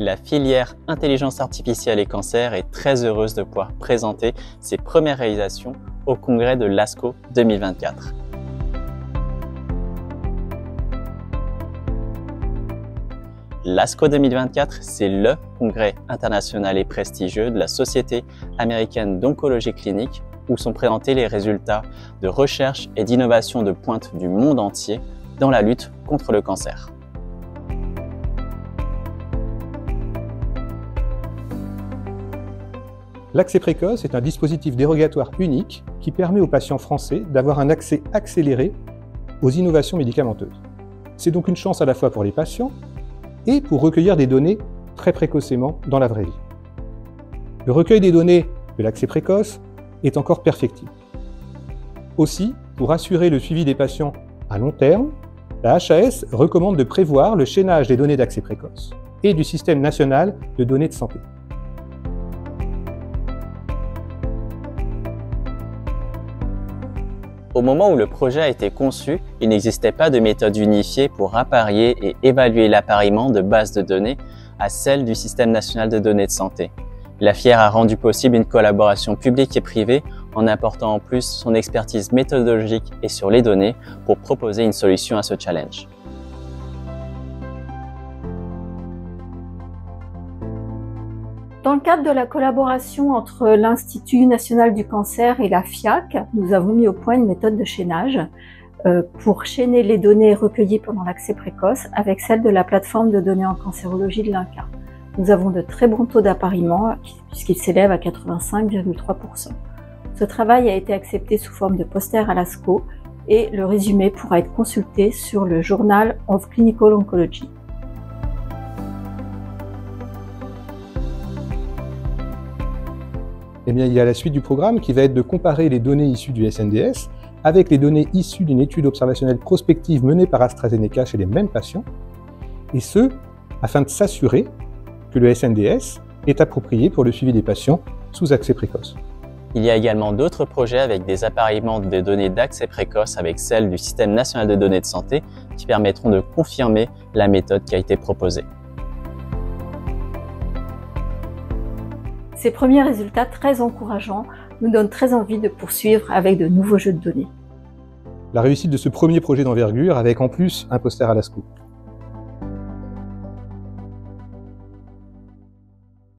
La filière intelligence artificielle et cancer est très heureuse de pouvoir présenter ses premières réalisations au congrès de l'ASCO 2024. L'ASCO 2024, c'est le congrès international et prestigieux de la Société américaine d'oncologie clinique où sont présentés les résultats de recherche et d'innovation de pointe du monde entier dans la lutte contre le cancer. L'accès précoce est un dispositif dérogatoire unique qui permet aux patients français d'avoir un accès accéléré aux innovations médicamenteuses. C'est donc une chance à la fois pour les patients et pour recueillir des données très précocement dans la vraie vie. Le recueil des données de l'accès précoce est encore perfectible. Aussi, pour assurer le suivi des patients à long terme, la HAS recommande de prévoir le chaînage des données d'accès précoce et du système national de données de santé. Au moment où le projet a été conçu, il n'existait pas de méthode unifiée pour apparier et évaluer l'appariement de bases de données à celle du Système national de données de santé. La FIER a rendu possible une collaboration publique et privée en apportant en plus son expertise méthodologique et sur les données pour proposer une solution à ce challenge. Dans le cadre de la collaboration entre l'Institut national du cancer et la FIAC, nous avons mis au point une méthode de chaînage pour chaîner les données recueillies pendant l'accès précoce avec celles de la plateforme de données en cancérologie de l'INCa. Nous avons de très bons taux d'appariement puisqu'ils s'élèvent à 85,3%. Ce travail a été accepté sous forme de poster à l'ASCO et le résumé pourra être consulté sur le Journal of Clinical Oncology. Eh bien, il y a la suite du programme qui va être de comparer les données issues du SNDS avec les données issues d'une étude observationnelle prospective menée par AstraZeneca chez les mêmes patients, et ce, afin de s'assurer que le SNDS est approprié pour le suivi des patients sous accès précoce. Il y a également d'autres projets avec des appariements de données d'accès précoce avec celles du Système national de données de santé qui permettront de confirmer la méthode qui a été proposée. Ces premiers résultats très encourageants nous donnent très envie de poursuivre avec de nouveaux jeux de données. La réussite de ce premier projet d'envergure avec en plus un poster à l'ASCO.